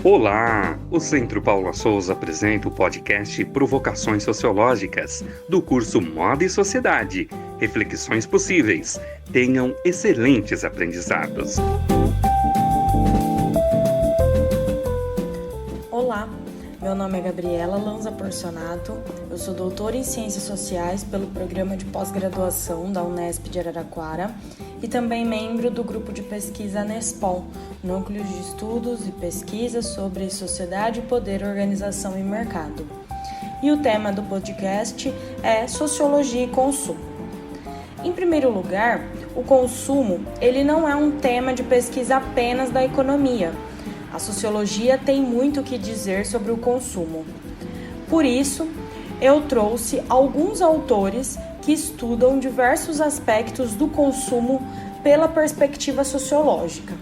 Olá! O Centro Paula Souza apresenta o podcast Provocações Sociológicas, do curso Moda e Sociedade. Reflexões possíveis. Tenham excelentes aprendizados. Olá, meu nome é Gabriela Lanza Porcionato, eu sou doutora em Ciências Sociais pelo Programa de Pós-Graduação da Unesp de Araraquara e também membro do grupo de pesquisa NESPOL, Núcleo de Estudos e Pesquisas sobre Sociedade, Poder, Organização e Mercado. E o tema do podcast é Sociologia e Consumo. Em primeiro lugar, o consumo ele não é um tema de pesquisa apenas da economia. A sociologia tem muito o que dizer sobre o consumo. Por isso, eu trouxe alguns autores que estudam diversos aspectos do consumo pela perspectiva sociológica.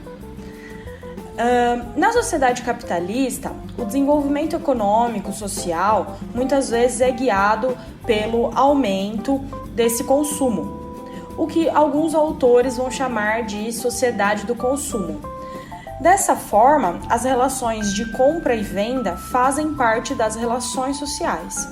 Na sociedade capitalista, o desenvolvimento econômico, social, muitas vezes é guiado pelo aumento desse consumo, o que alguns autores vão chamar de sociedade do consumo. Dessa forma, as relações de compra e venda fazem parte das relações sociais.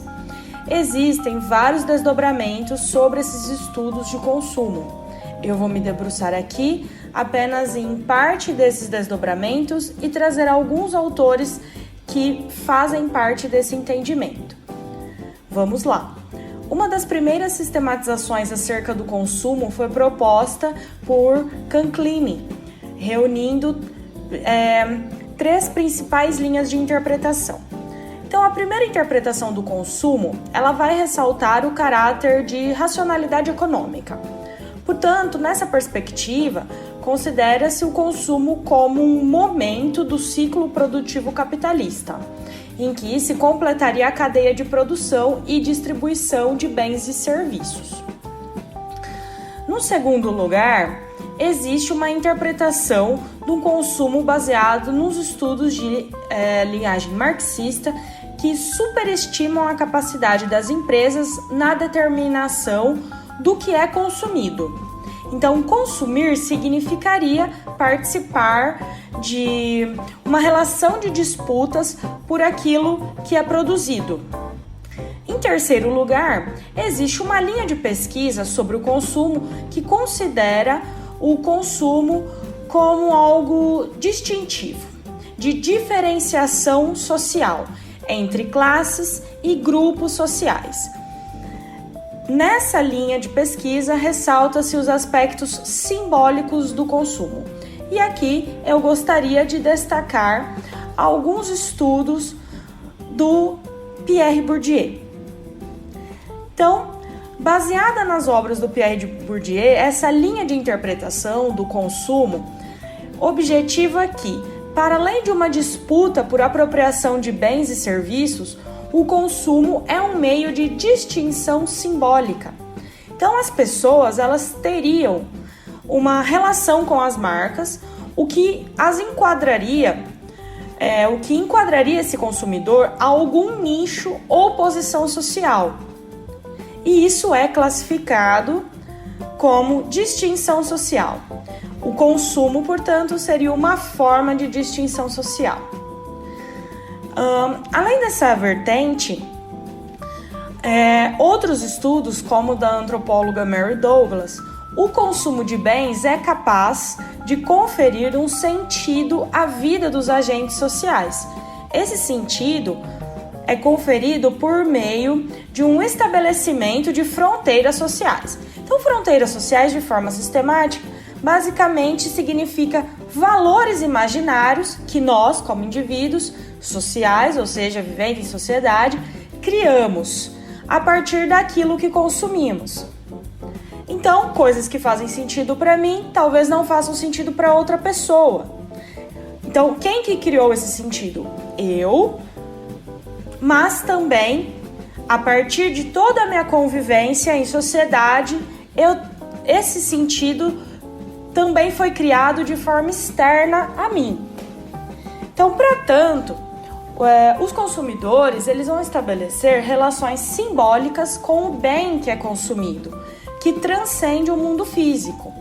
Existem vários desdobramentos sobre esses estudos de consumo. Eu vou me debruçar aqui apenas em parte desses desdobramentos e trazer alguns autores que fazem parte desse entendimento. Vamos lá! Uma das primeiras sistematizações acerca do consumo foi proposta por Canclini, reunindo três principais linhas de interpretação. Então, a primeira interpretação do consumo, ela vai ressaltar o caráter de racionalidade econômica. Portanto, nessa perspectiva, considera-se o consumo como um momento do ciclo produtivo capitalista, em que se completaria a cadeia de produção e distribuição de bens e serviços. No segundo lugar, existe uma interpretação do consumo baseado nos estudos de linhagem marxista que superestimam a capacidade das empresas na determinação do que é consumido. Então, consumir significaria participar de uma relação de disputas por aquilo que é produzido. Em terceiro lugar, existe uma linha de pesquisa sobre o consumo que considera o consumo como algo distintivo, de diferenciação social entre classes e grupos sociais. Nessa linha de pesquisa, ressalta-se os aspectos simbólicos do consumo. E aqui eu gostaria de destacar alguns estudos do Pierre Bourdieu. Então, baseada nas obras do Pierre Bourdieu, essa linha de interpretação do consumo objetiva que, para além de uma disputa por apropriação de bens e serviços, o consumo é um meio de distinção simbólica. Então, as pessoas elas teriam uma relação com as marcas, o que enquadraria esse consumidor a algum nicho ou posição social. E isso é classificado como distinção social. O consumo, portanto, seria uma forma de distinção social. Além dessa vertente, outros estudos, como o da antropóloga Mary Douglas, o consumo de bens é capaz de conferir um sentido à vida dos agentes sociais. Esse sentido é conferido por meio de um estabelecimento de fronteiras sociais. Então, fronteiras sociais, de forma sistemática, basicamente significa valores imaginários que nós, como indivíduos sociais, ou seja, vivendo em sociedade, criamos a partir daquilo que consumimos. Então, coisas que fazem sentido para mim, talvez não façam sentido para outra pessoa. Então, quem que criou esse sentido? Eu, mas também, a partir de toda a minha convivência em sociedade, esse sentido também foi criado de forma externa a mim. Então, portanto, os consumidores eles vão estabelecer relações simbólicas com o bem que é consumido, que transcende o mundo físico.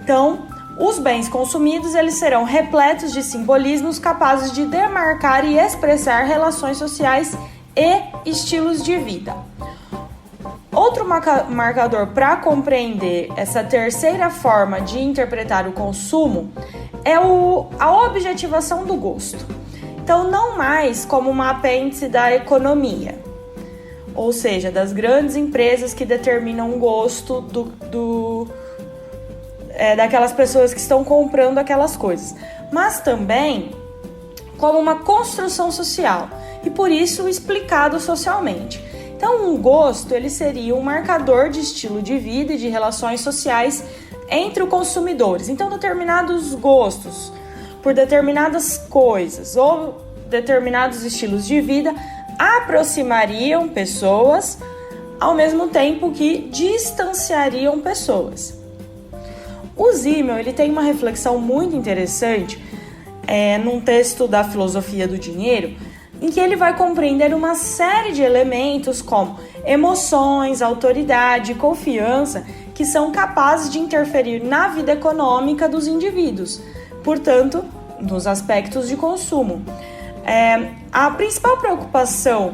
Então, Os bens consumidos eles serão repletos de simbolismos capazes de demarcar e expressar relações sociais e estilos de vida. Outro marcador para compreender essa terceira forma de interpretar o consumo é a objetivação do gosto. Então, não mais como uma apêndice da economia, ou seja, das grandes empresas que determinam o gosto daquelas pessoas que estão comprando aquelas coisas, mas também como uma construção social e por isso explicado socialmente. Então, um gosto ele seria um marcador de estilo de vida e de relações sociais entre os consumidores. Então, determinados gostos por determinadas coisas ou determinados estilos de vida aproximariam pessoas ao mesmo tempo que distanciariam pessoas. O Simmel ele tem uma reflexão muito interessante num texto da Filosofia do Dinheiro, em que ele vai compreender uma série de elementos como emoções, autoridade e confiança que são capazes de interferir na vida econômica dos indivíduos, portanto, nos aspectos de consumo. A principal preocupação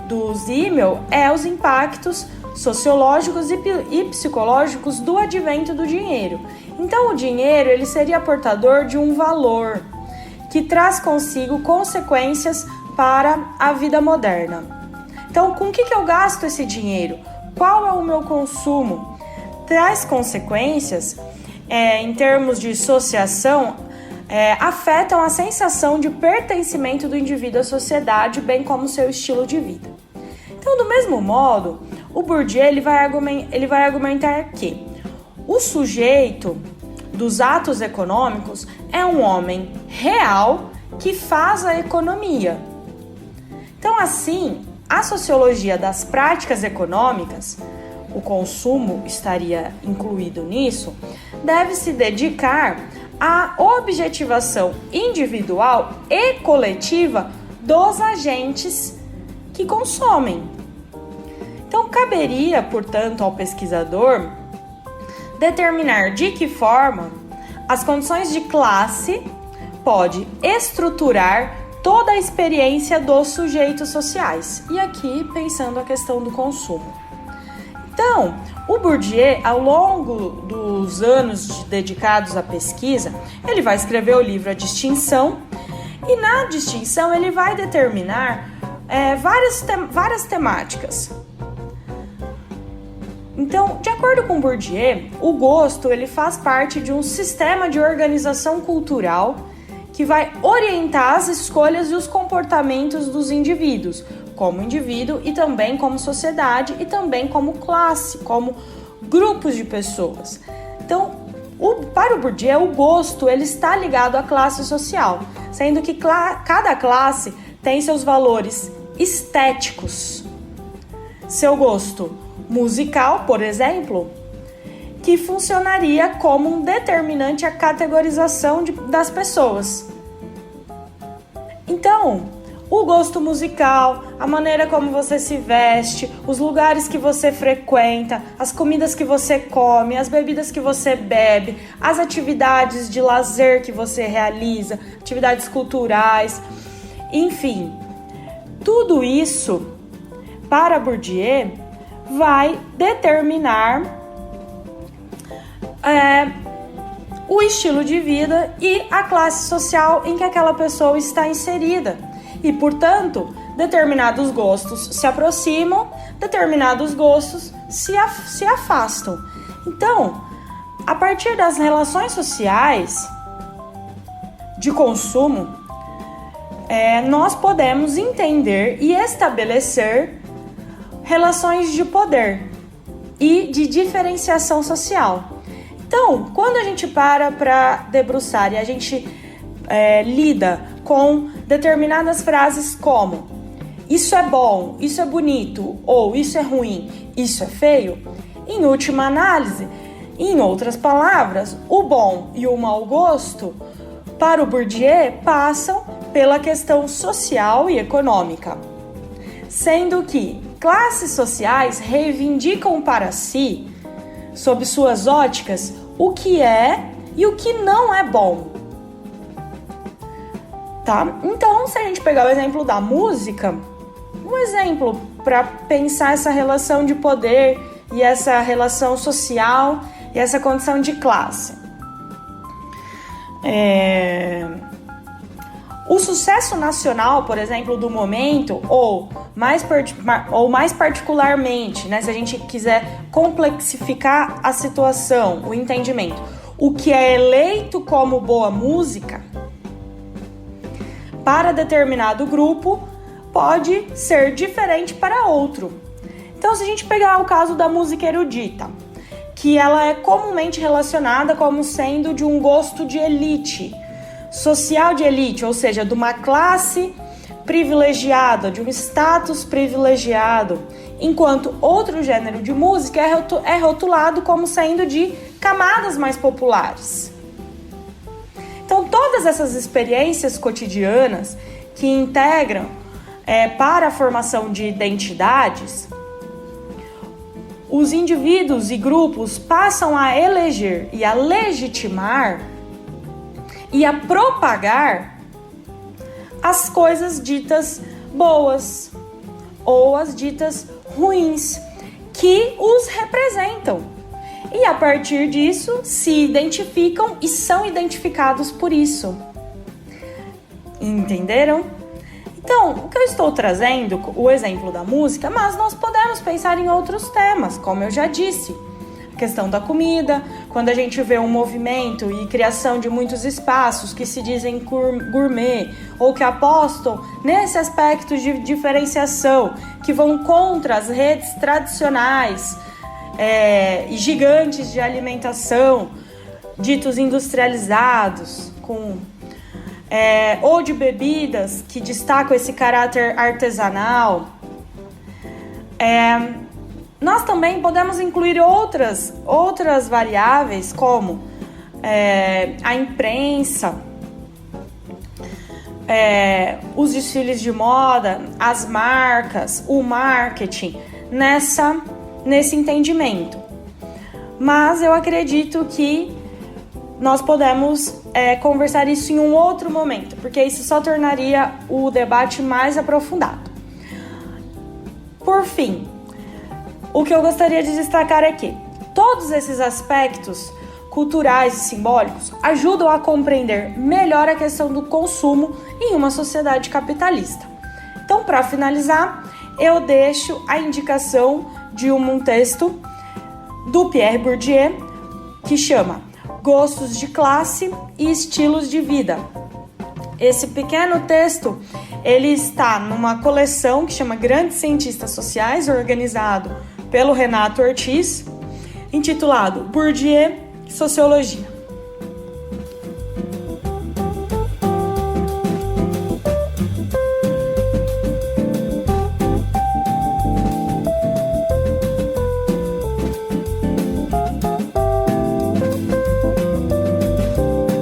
do Simmel é os impactos sociológicos e psicológicos do advento do dinheiro. Então, o dinheiro ele seria portador de um valor que traz consigo consequências para a vida moderna. Então, com o que eu gasto esse dinheiro? Qual é o meu consumo? Traz consequências em termos de associação, afetam a sensação de pertencimento do indivíduo à sociedade, bem como seu estilo de vida. Então, do mesmo modo, o Bourdieu ele vai argumentar que o sujeito dos atos econômicos é um homem real que faz a economia. Então, assim, a sociologia das práticas econômicas, o consumo estaria incluído nisso, deve se dedicar à objetivação individual e coletiva dos agentes que consomem. Então, caberia, portanto, ao pesquisador determinar de que forma as condições de classe pode estruturar toda a experiência dos sujeitos sociais. E aqui, pensando a questão do consumo. Então, o Bourdieu, ao longo dos anos dedicados à pesquisa, ele vai escrever o livro A Distinção, e na distinção ele vai determinar várias temáticas. Então, de acordo com Bourdieu, o gosto ele faz parte de um sistema de organização cultural que vai orientar as escolhas e os comportamentos dos indivíduos, como indivíduo e também como sociedade e também como classe, como grupos de pessoas. Então, para o Bourdieu, o gosto ele está ligado à classe social, sendo que cada classe tem seus valores estéticos. Seu gosto musical, por exemplo, que funcionaria como um determinante à categorização das pessoas. Então, o gosto musical, a maneira como você se veste, os lugares que você frequenta, as comidas que você come, as bebidas que você bebe, as atividades de lazer que você realiza, atividades culturais, enfim, tudo isso, para Bourdieu, vai determinar o estilo de vida e a classe social em que aquela pessoa está inserida. E, portanto, determinados gostos se aproximam, determinados gostos se afastam. Então, a partir das relações sociais de consumo, nós podemos entender e estabelecer relações de poder e de diferenciação social. Então, quando a gente para debruçar e a gente lida com determinadas frases como isso é bom, isso é bonito, ou isso é ruim, isso é feio, em última análise, em outras palavras, o bom e o mau gosto, para o Bourdieu, passam pela questão social e econômica, sendo que classes sociais reivindicam para si, sob suas óticas, o que é e o que não é bom. Tá? Então, se a gente pegar o exemplo da música, um exemplo para pensar essa relação de poder e essa relação social e essa condição de classe. O sucesso nacional, por exemplo, do momento, ou mais particularmente, né, se a gente quiser complexificar a situação, o entendimento, o que é eleito como boa música, para determinado grupo, pode ser diferente para outro. Então, se a gente pegar o caso da música erudita, que ela é comumente relacionada como sendo de um gosto de elite, social de elite, ou seja, de uma classe privilegiada, de um status privilegiado, enquanto outro gênero de música é rotulado como sendo de camadas mais populares. Então, todas essas experiências cotidianas que integram para a formação de identidades, os indivíduos e grupos passam a eleger e a legitimar e a propagar as coisas ditas boas ou as ditas ruins que os representam. E a partir disso se identificam e são identificados por isso. Entenderam? Então, o que eu estou trazendo, o exemplo da música, mas nós podemos pensar em outros temas, como eu já disse. A questão da comida, quando a gente vê um movimento e criação de muitos espaços que se dizem gourmet, ou que apostam nesse aspecto de diferenciação, que vão contra as redes tradicionais e gigantes de alimentação, ditos industrializados, ou de bebidas que destacam esse caráter artesanal. Nós também podemos incluir outras variáveis, como a imprensa, os desfiles de moda, as marcas, o marketing, nesse entendimento. Mas eu acredito que nós podemos conversar isso em um outro momento, porque isso só tornaria o debate mais aprofundado. Por fim, o que eu gostaria de destacar é que todos esses aspectos culturais e simbólicos ajudam a compreender melhor a questão do consumo em uma sociedade capitalista. Então, para finalizar, eu deixo a indicação de um texto do Pierre Bourdieu que chama Gostos de Classe e Estilos de Vida. Esse pequeno texto, ele está numa coleção que chama Grandes Cientistas Sociais, organizado pelo Renato Ortiz, intitulado Bourdieu, Sociologia.